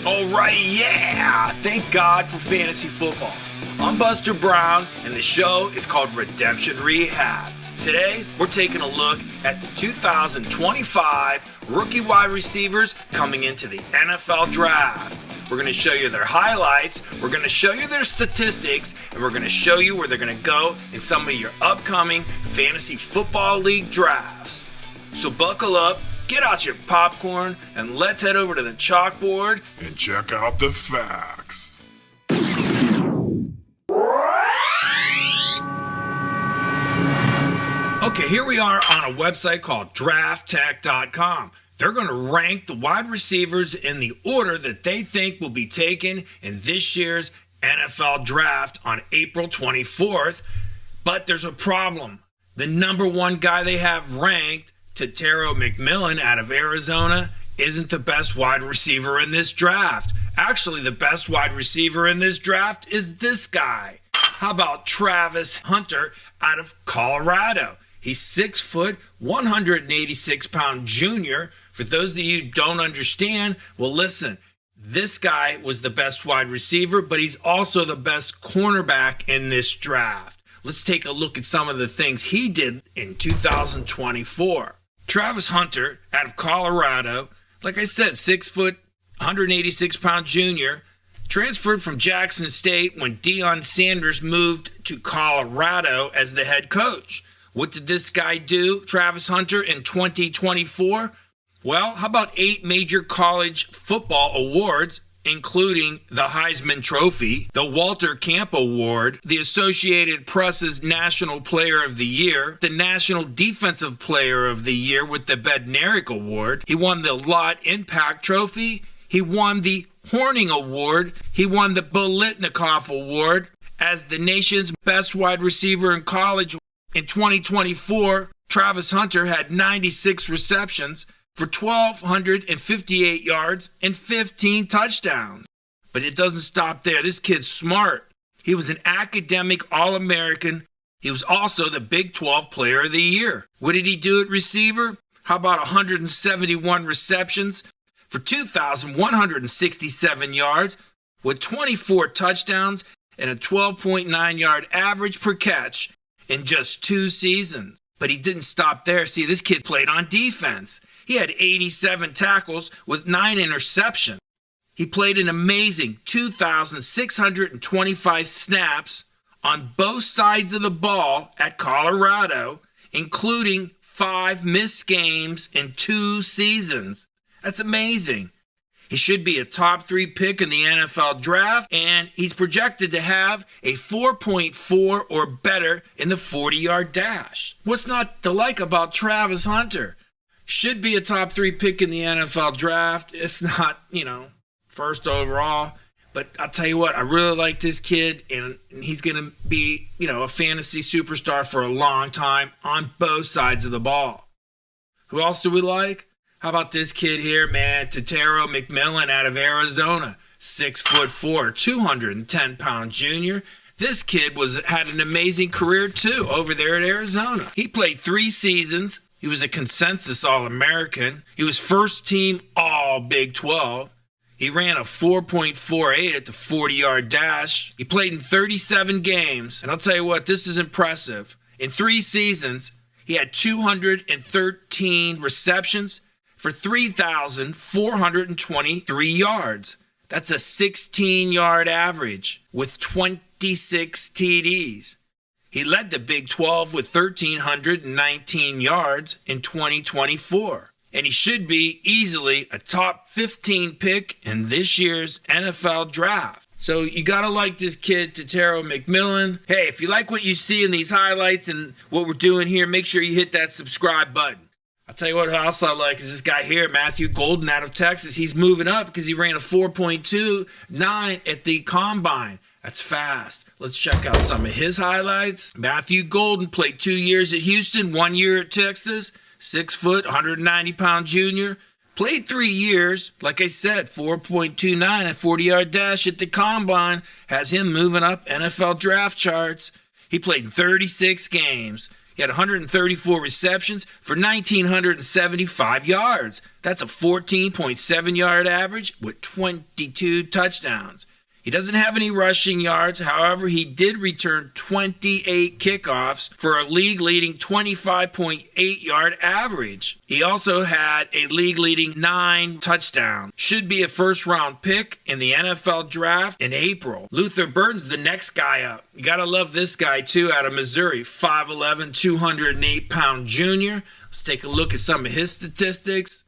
All right, yeah! Thank God for fantasy football. I'm Buster Brown, and the show is called Redemption Rehab. Today, we're taking a look at the 2025 rookie wide receivers coming into the NFL Draft. We're going to show you their highlights, we're going to show you their statistics, and we're going to show you where they're going to go in some of your upcoming fantasy football league drafts. So buckle up, get out your popcorn, and let's head over to the chalkboard and check out the facts. Okay, here we are on a website called drafttech.com. They're going to rank the wide receivers in the order that they think will be taken in this year's NFL Draft on April 24th. But there's a problem. The number one guy they have ranked, Tetairoa McMillan out of Arizona, isn't the best wide receiver in this draft. Actually, the best wide receiver in this draft is this guy. How about Travis Hunter out of Colorado? He's 6 foot, 186-pound junior. For those of you who don't understand, well, listen, this guy was the best wide receiver, but he's also the best cornerback in this draft. Let's take a look at some of the things he did in 2024. Travis Hunter out of Colorado, like I said, 6 foot, 186-pound junior, transferred from Jackson State when Deion Sanders moved to Colorado as the head coach. What did this guy do, Travis Hunter, in 2024? Well, how about 8 major college football awards, including the Heisman Trophy, the Walter Camp Award, the Associated Press's National Player of the Year, the National Defensive Player of the Year with the Bednarik Award. He won the Lott Impact Trophy. He won the Horning Award. He won the Bolitnikoff Award as the nation's best wide receiver in college. In 2024, Travis Hunter had 96 receptions for 1,258 yards and 15 touchdowns. But it doesn't stop there. This kid's smart. He was an academic All-American. He was also the Big 12 Player of the Year. What did he do at receiver? How about 171 receptions for 2,167 yards with 24 touchdowns and a 12.9-yard average per catch in just 2 seasons? But he didn't stop there. See, this kid played on defense. He had 87 tackles with 9 interceptions. He played an amazing 2,625 snaps on both sides of the ball at Colorado, including 5 missed games in 2 seasons. That's amazing. He should be a top 3 pick in the NFL Draft, and he's projected to have a 4.4 or better in the 40-yard dash. What's not to like about Travis Hunter? Should be a top 3 pick in the NFL Draft, if not, first overall. But I'll tell you what, I really like this kid, and he's going to be, a fantasy superstar for a long time on both sides of the ball. Who else do we like? How about this kid here, man? Tetairoa McMillan out of Arizona, 6'4", 210-pound junior. This kid had an amazing career too over there at Arizona. He played 3 seasons. He was a consensus All-American. He was first team All Big 12. He ran a 4.48 at the 40-yard dash. He played in 37 games. And I'll tell you what, this is impressive. In 3 seasons, he had 213 receptions for 3,423 yards. That's a 16-yard average with 26 TDs. He led the Big 12 with 1,319 yards in 2024. And he should be easily a top 15 pick in this year's NFL Draft. So you got to like this kid, Tetairoa McMillan. Hey, if you like what you see in these highlights and what we're doing here, make sure you hit that subscribe button. I'll tell you what else I like is this guy here, Matthew Golden out of Texas. He's moving up because he ran a 4.29 at the Combine. That's fast. Let's check out some of his highlights. Matthew Golden played 2 years at Houston, 1 year at Texas, 6 foot, 190-pound junior. Played 3 years, like I said, 4.29 and 40-yard dash at the Combine. Has him moving up NFL draft charts. He played in 36 games. He He had 134 receptions for 1,975 yards. That's a 14.7 yard average with 22 touchdowns. He doesn't have any rushing yards. However, he did return 28 kickoffs for a league-leading 25.8 yard average. He also had a league-leading 9 touchdowns. Should be a first-round pick in the NFL draft in April. Luther Burden's the next guy up. You gotta love this guy too, out of Missouri. 5'11", 208-pound junior. Let's take a look at some of his statistics.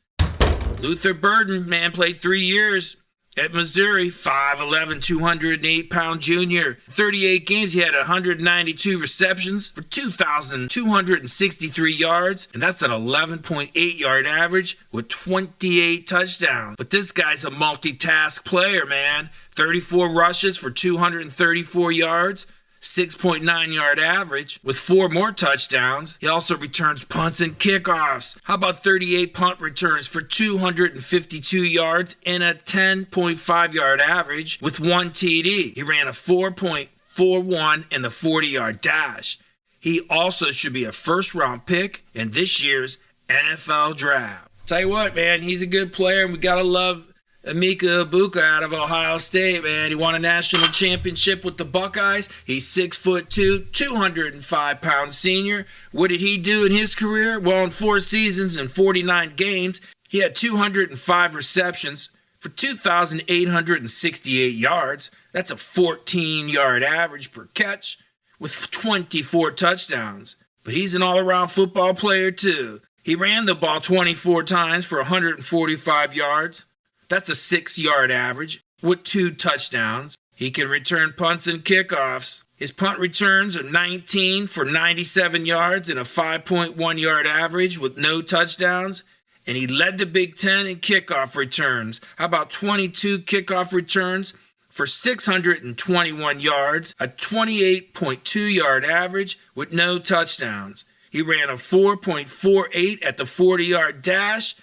Luther Burden, man, played 3 years at Missouri. 5'11", 208-pound junior. 38 games, he had 192 receptions for 2,263 yards, and that's an 11.8 yard average with 28 touchdowns. But this guy's a multitask player, man. 34 rushes for 234 yards. 6.9 yard average with 4 more touchdowns. He also returns punts and kickoffs. How about 38 punt returns for 252 yards and a 10.5 yard average with 1 TD. He ran a 4.41 in the 40-yard dash. He also should be a first-round pick in this year's NFL draft. Tell you what, man, he's a good player, and we gotta love Emeka Egbuka out of Ohio State, man. He won a national championship with the Buckeyes. He's 6'2", 205-pound senior. What did he do in his career? Well, in 4 seasons and 49 games, he had 205 receptions for 2,868 yards. That's a 14-yard average per catch with 24 touchdowns. But he's an all-around football player, too. He ran the ball 24 times for 145 yards. That's a 6-yard average with 2 touchdowns. He can return punts and kickoffs. His punt returns are 19 for 97 yards and a 5.1 yard average with no touchdowns. And he led the Big Ten in kickoff returns. How about 22 kickoff returns for 621 yards, a 28.2 yard average with no touchdowns. He ran a 4.48 at the 40-yard dash.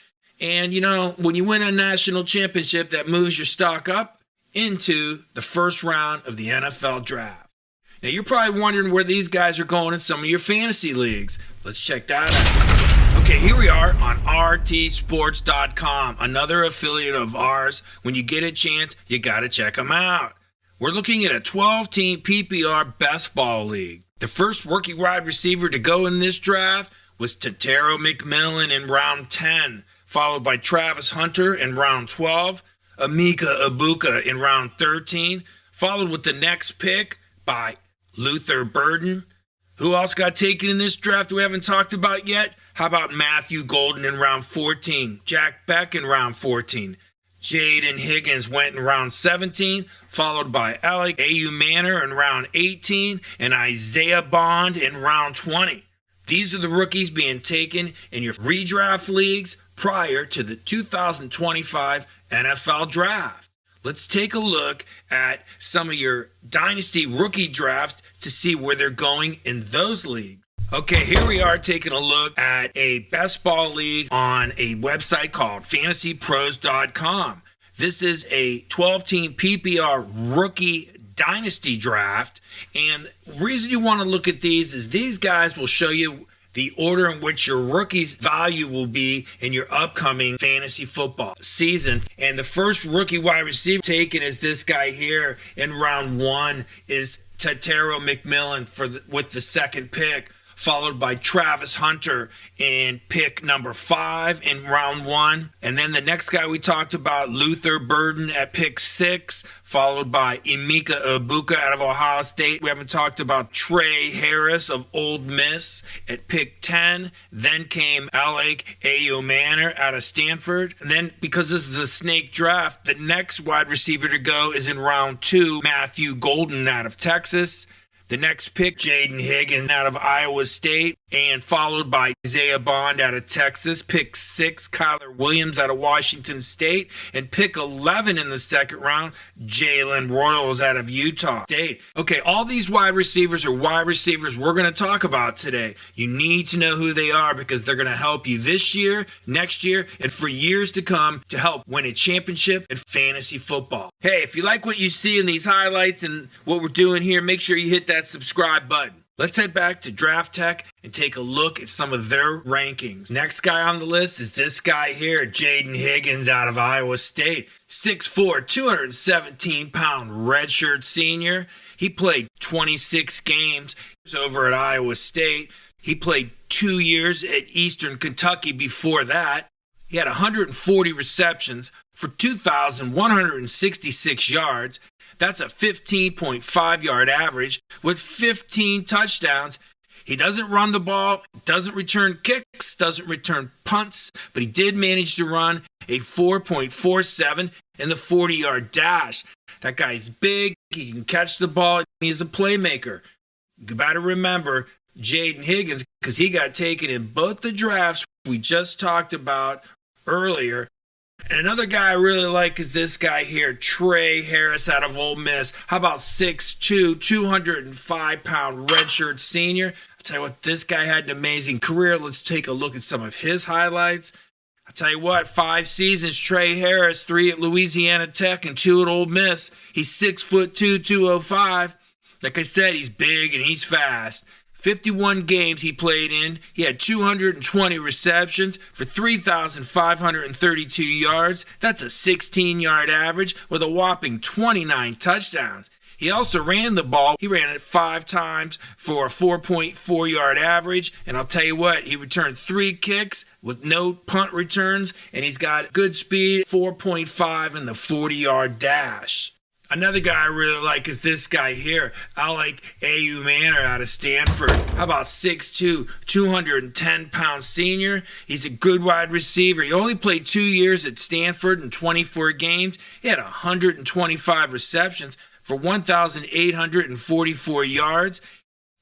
And, you know, when you win a national championship, that moves your stock up into the first round of the NFL draft. Now, you're probably wondering where these guys are going in some of your fantasy leagues. Let's check that out. Okay, here we are on rtsports.com, another affiliate of ours. When you get a chance, you got to check them out. We're looking at a 12-team PPR best ball league. The first rookie wide receiver to go in this draft was Tetairoa McMillan in round 10. Followed by Travis Hunter in round 12, Emeka Egbuka in round 13, followed with the next pick by Luther Burden. Who else got taken in this draft we haven't talked about yet? How about Matthew Golden in round 14, Jack Beck in round 14, Jaden Higgins went in round 17, followed by Alec Manor in round 18, and Isaiah Bond in round 20. These are the rookies being taken in your redraft leagues prior to the 2025 NFL draft. Let's take a look at some of your dynasty rookie drafts to see where they're going in those leagues. Okay, here we are taking a look at a best ball league on a website called fantasypros.com. This is a 12-team PPR rookie dynasty draft, and the reason you want to look at these is these guys will show you the order in which your rookie's value will be in your upcoming fantasy football season. And the first rookie wide receiver taken is this guy here in round 1 is Tetairoa McMillan with the second pick, followed by Travis Hunter in pick number 5 in round 1. And then the next guy we talked about, Luther Burden at pick 6, followed by Emeka Egbuka out of Ohio State. We haven't talked about Trey Harris of Ole Miss at pick 10. Then came Alec Manor out of Stanford. And then, because this is a snake draft, the next wide receiver to go is in round 2, Matthew Golden out of Texas. The next pick, Jaden Higgins out of Iowa State, and followed by Isaiah Bond out of Texas. Pick 6, Kyler Williams out of Washington State. And pick 11 in the second round, Jalen Royals out of Utah State. Okay, all these wide receivers are wide receivers we're going to talk about today. You need to know who they are because they're going to help you this year, next year, and for years to come to help win a championship in fantasy football. Hey, if you like what you see in these highlights and what we're doing here, make sure you hit that subscribe button. Let's head back to Draft Tech and take a look at some of their rankings. Next guy on the list is this guy here, Jaden Higgins out of Iowa State. 6'4", 217-pound redshirt senior. He played 26 games over at Iowa State. He played 2 years at Eastern Kentucky before that. He had 140 receptions for 2,166 yards. That's a 15.5 yard average with 15 touchdowns. He doesn't run the ball, doesn't return kicks, doesn't return punts, but he did manage to run a 4.47 in the 40-yard dash. That guy's big, he can catch the ball, he's a playmaker. You better remember Jaden Higgins because he got taken in both the drafts we just talked about earlier. And another guy I really like is this guy here, Trey Harris out of Ole Miss. How about 6'2", 205-pound redshirt senior? I'll tell you what, this guy had an amazing career. Let's take a look at some of his highlights. I'll tell you what, 5 seasons, Trey Harris, 3 at Louisiana Tech and 2 at Ole Miss. He's 6'2", 205. Like I said, he's big and he's fast. 51 games he played in. He had 220 receptions for 3,532 yards. That's a 16-yard average with a whopping 29 touchdowns. He also ran the ball. He ran it 5 times for a 4.4-yard average. And I'll tell you what, he returned 3 kicks with no punt returns. And he's got good speed, 4.5 in the 40-yard dash. Another guy I really like is this guy here. I like A.U. Manor out of Stanford. How about 6'2", 210-pound senior? He's a good wide receiver. He only played 2 years at Stanford in 24 games. He had 125 receptions for 1,844 yards.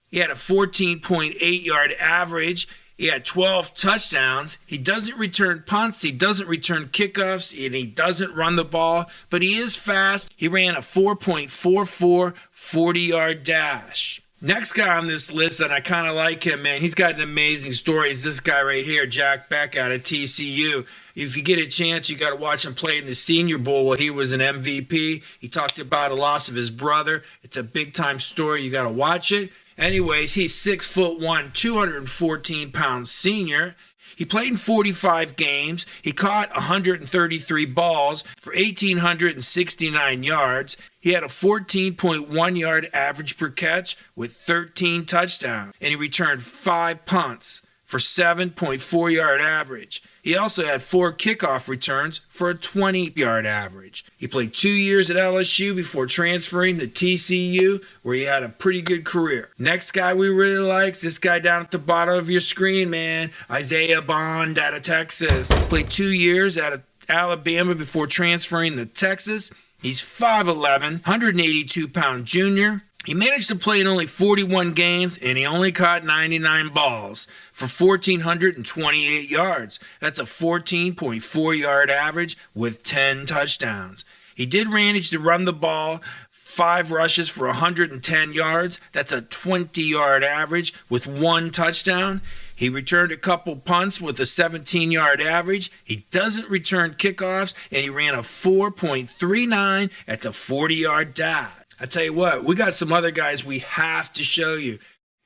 He had a 14.8-yard average. He had 12 touchdowns. He doesn't return punts. He doesn't return kickoffs. And he doesn't run the ball. But he is fast. He ran a 4.44 40-yard dash. Next guy on this list, and I kind of like him, man. He's got an amazing story. Is this guy right here, Jack Beck out of TCU. If you get a chance, you got to watch him play in the Senior Bowl while he was an MVP. He talked about a loss of his brother. It's a big-time story. You got to watch it. Anyways, he's 6'1", 214-pound senior. He played in 45 games. He caught 133 balls for 1,869 yards. He had a 14.1-yard average per catch with 13 touchdowns. And he returned 5 punts for 7.4-yard average. He also had 4 kickoff returns for a 20-yard average. He played 2 years at LSU before transferring to TCU, where he had a pretty good career. Next guy we really like is this guy down at the bottom of your screen, man. Isaiah Bond out of Texas. Played 2 years at Alabama before transferring to Texas. He's 5'11", 182-pound junior. He managed to play in only 41 games, and he only caught 99 balls for 1,428 yards. That's a 14.4-yard average with 10 touchdowns. He did manage to run the ball, 5 rushes for 110 yards. That's a 20-yard average with 1 touchdown. He returned a couple punts with a 17-yard average. He doesn't return kickoffs, and he ran a 4.39 at the 40-yard dash. I tell you what, we got some other guys we have to show you.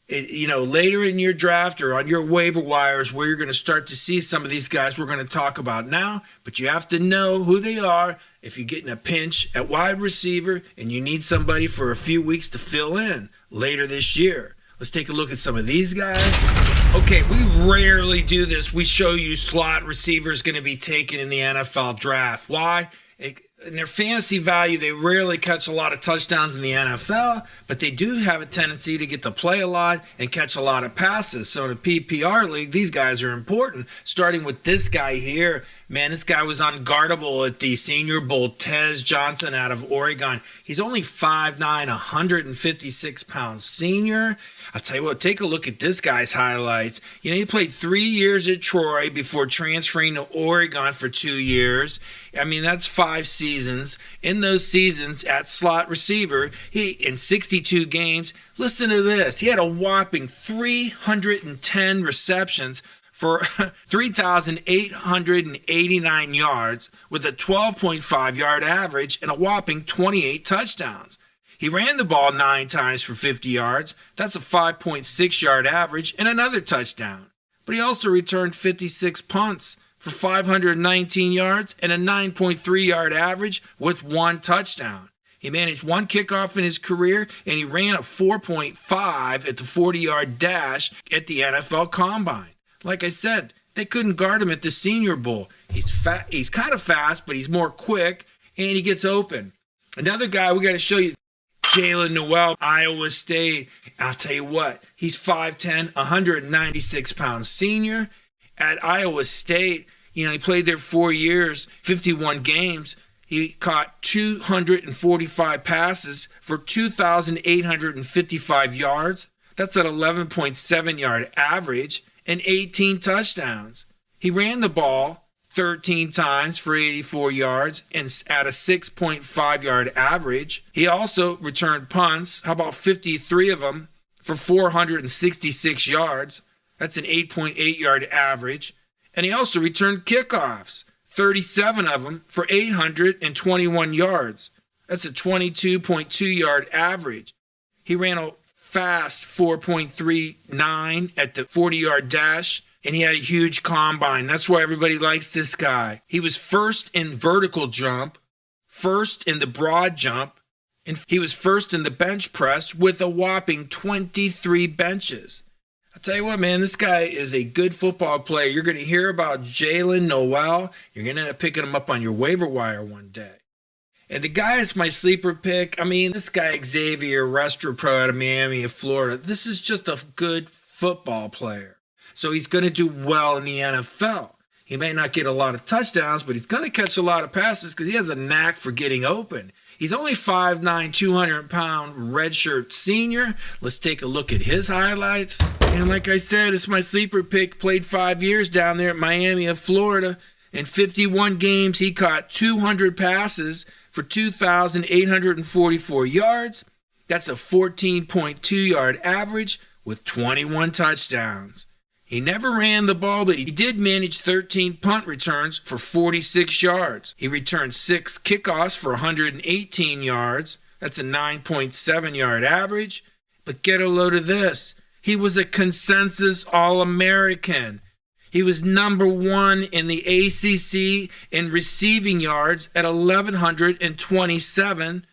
Later in your draft or on your waiver wires where you're going to start to see some of these guys we're going to talk about now, but you have to know who they are if you get in a pinch at wide receiver and you need somebody for a few weeks to fill in later this year. Let's take a look at some of these guys. Okay, we rarely do this. We show you slot receivers going to be taken in the NFL draft. Why? In their fantasy value, they rarely catch a lot of touchdowns in the NFL, but they do have a tendency to get to play a lot and catch a lot of passes. So in a PPR league, these guys are important, starting with this guy here. Man, this guy was unguardable at the Senior Bowl, Tez Johnson out of Oregon. He's only 5'9", 156-pound senior. I'll tell you what, take a look at this guy's highlights. He played 3 years at Troy before transferring to Oregon for 2 years. I mean, that's 5 seasons. In those seasons at slot receiver, he in 62 games, listen to this, he had a whopping 310 receptions for 3,889 yards with a 12.5-yard average and a whopping 28 touchdowns. He ran the ball 9 times for 50 yards. That's a 5.6 yard average and another touchdown. But he also returned 56 punts for 519 yards and a 9.3 yard average with 1 touchdown. He managed 1 kickoff in his career, and he ran a 4.5 at the 40-yard dash at the NFL Combine. Like I said, they couldn't guard him at the Senior Bowl. He's kind of fast, but he's more quick, and he gets open. Another guy we got to show you, Jalen Noel, Iowa State. I'll tell you what, he's 5'10", 196-pound senior at Iowa State. He played there 4 years, 51 games. He caught 245 passes for 2,855 yards. That's an 11.7 yard average and 18 touchdowns. He ran the ball 13 times for 84 yards and at a 6.5 yard average. He also returned punts. How about 53 of them for 466 yards? That's an 8.8 yard average. And he also returned kickoffs. 37 of them for 821 yards. That's a 22.2 yard average. He ran a fast 4.39 at the 40-yard dash, and he had a huge combine. That's why everybody likes this guy. He was first in vertical jump, first in the broad jump, and he was first in the bench press with a whopping 23 benches. I'll tell you what, man, this guy is a good football player. You're going to hear about Jalen Noel. You're going to end up picking him up on your waiver wire one day. And the guy that's my sleeper pick, this guy Xavier Restrepo out of Miami of Florida, this is just a good football player. So he's going to do well in the NFL. He may not get a lot of touchdowns, but he's going to catch a lot of passes because he has a knack for getting open. He's only 5'9", 200-pound redshirt senior. Let's take a look at his highlights. And like I said, it's my sleeper pick. Played 5 years down there at Miami of Florida. In 51 games, he caught 200 passes for 2,844 yards. That's a 14.2 yard average with 21 touchdowns. He never ran the ball, but he did manage 13 punt returns for 46 yards. He returned 6 kickoffs for 118 yards. That's a 9.7 yard average. But get a load of this. He was a consensus All-American. He was number 1 in the ACC in receiving yards at 1,127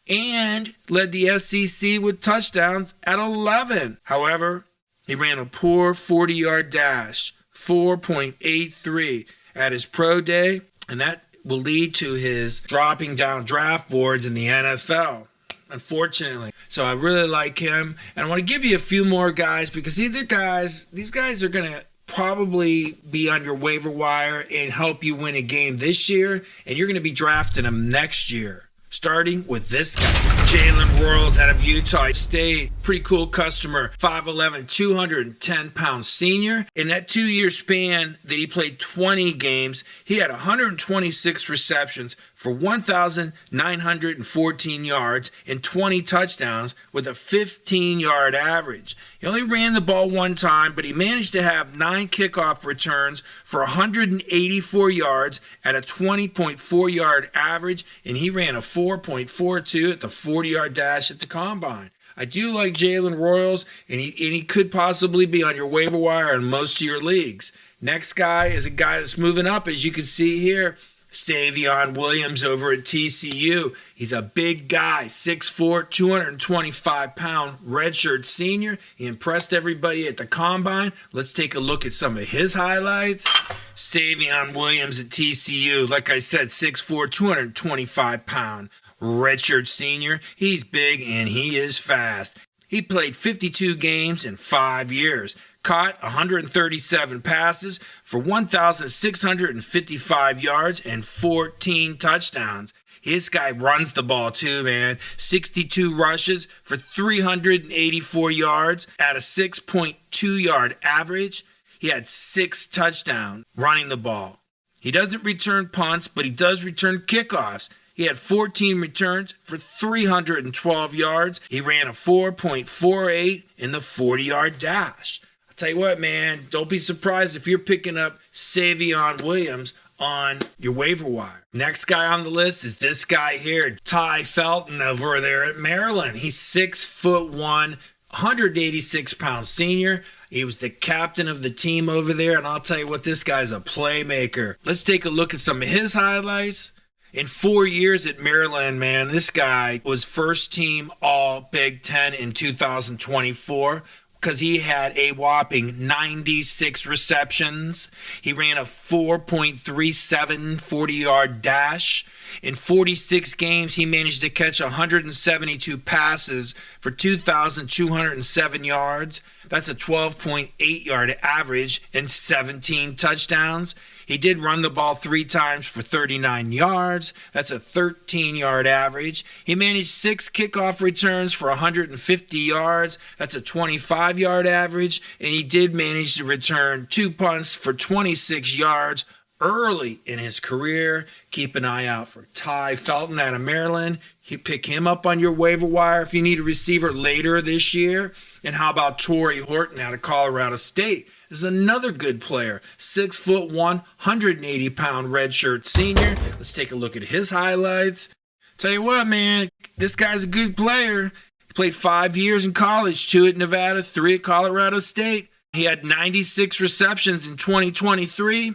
and led the SEC with touchdowns at 11. However, he ran a poor 40-yard dash, 4.83 at his pro day, and that will lead to his dropping down draft boards in the NFL, unfortunately. So I really like him, and I want to give you a few more guys because these guys are going to probably be on your waiver wire and help you win a game this year, and you're going to be drafting them next year. Starting with this guy, Jalen Royals out of Utah State. Pretty cool customer, 5'11", 210-pound senior. In that 2-year span that he played 20 games, he had 126 receptions for 1,914 yards and 20 touchdowns with a 15-yard average. He only ran the ball 1 time, but he managed to have 9 kickoff returns for 184 yards at a 20.4 yard average, and he ran a 4.42 at the 40-yard dash at the Combine. I do like Jalen Royals, and he could possibly be on your waiver wire in most of your leagues. Next guy is a guy that's moving up, as you can see here. Savion Williams over at TCU. He's a big guy, 6'4", 225-pound redshirt senior. He impressed everybody at the Combine. Let's take a look at some of his highlights. Savion Williams at TCU. Like I said, 6'4", 225-pound redshirt senior. He's big and he is fast. He played 52 games in 5 years. Caught 137 passes for 1,655 yards and 14 touchdowns. This guy runs the ball too, man. 62 rushes for 384 yards at a 6.2 yard average. He had 6 touchdowns running the ball. He doesn't return punts, but he does return kickoffs. He had 14 returns for 312 yards. He ran a 4.48 in the 40-yard dash. Tell you what, man, don't be surprised if you're picking up Savion Williams on your waiver wire. Next guy on the list is this guy here, Ty Felton over there at Maryland. He's 6'1", 186-pound senior. He was the captain of the team over there, and I'll tell you what, this guy's a playmaker. Let's take a look at some of his highlights. In 4 years at Maryland, man, this guy was first team All Big Ten in 2024 because he had a whopping 96 receptions. He ran a 4.37 40-yard dash. In 46 games, he managed to catch 172 passes for 2,207 yards. That's a 12.8-yard average and 17 touchdowns. He did run the ball 3 times for 39 yards. That's a 13-yard average. He managed 6 kickoff returns for 150 yards. That's a 25-yard average. And he did manage to return 2 punts for 26 yards early in his career. Keep an eye out for Ty Felton out of Maryland. You pick him up on your waiver wire if you need a receiver later this year. And how about Torrey Horton out of Colorado State? This is another good player, 6'1", 180-pound redshirt senior. Let's take a look at his highlights. Tell you what, man, this guy's a good player. He played 5 years in college, 2 at Nevada, 3 at Colorado State. He had 96 receptions in 2023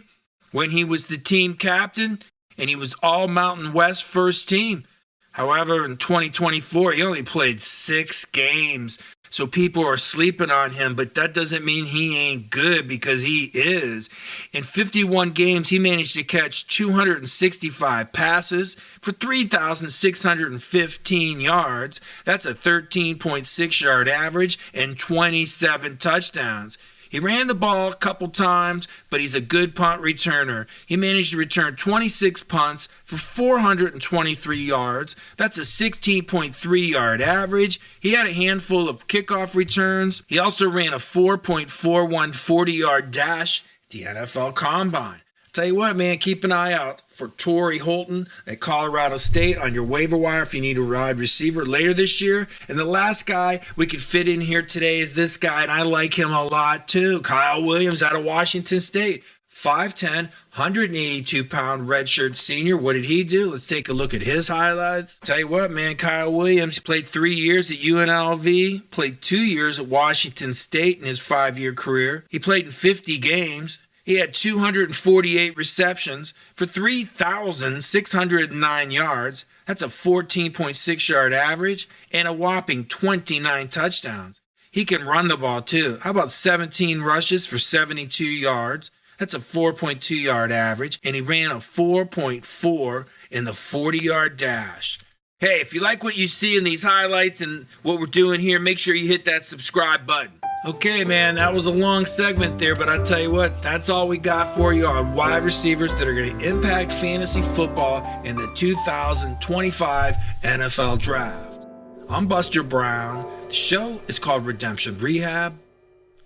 when he was the team captain, and he was all Mountain West first team. However, in 2024, he only played 6 games. So people are sleeping on him, but that doesn't mean he ain't good, because he is. In 51 games, he managed to catch 265 passes for 3,615 yards. That's a 13.6-yard average and 27 touchdowns. He ran the ball a couple times, but he's a good punt returner. He managed to return 26 punts for 423 yards. That's a 16.3-yard average. He had a handful of kickoff returns. He also ran a 4.41 40-yard dash at the NFL Combine. Tell you what, man, keep an eye out for Torrey Horton at Colorado State on your waiver wire if you need a wide receiver later this year. And the last guy we could fit in here today is this guy, and I like him a lot too. Kyle Williams out of Washington State. 5'10", 182-pound redshirt senior. What did he do? Let's take a look at his highlights. Tell you what, man, Kyle Williams played 3 years at UNLV, played 2 years at Washington State in his 5-year career. He played in 50 games. He had 248 receptions for 3,609 yards. That's a 14.6-yard average and a whopping 29 touchdowns. He can run the ball too. How about 17 rushes for 72 yards? That's a 4.2-yard average, and he ran a 4.4 in the 40-yard dash. Hey, if you like what you see in these highlights and what we're doing here, make sure you hit that subscribe button. Okay, man, that was a long segment there, but I tell you what, that's all we got for you on wide receivers that are going to impact fantasy football in the 2025 NFL Draft. I'm Buster Brown. The show is called Redemption Rehab.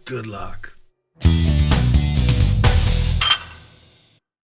Good luck.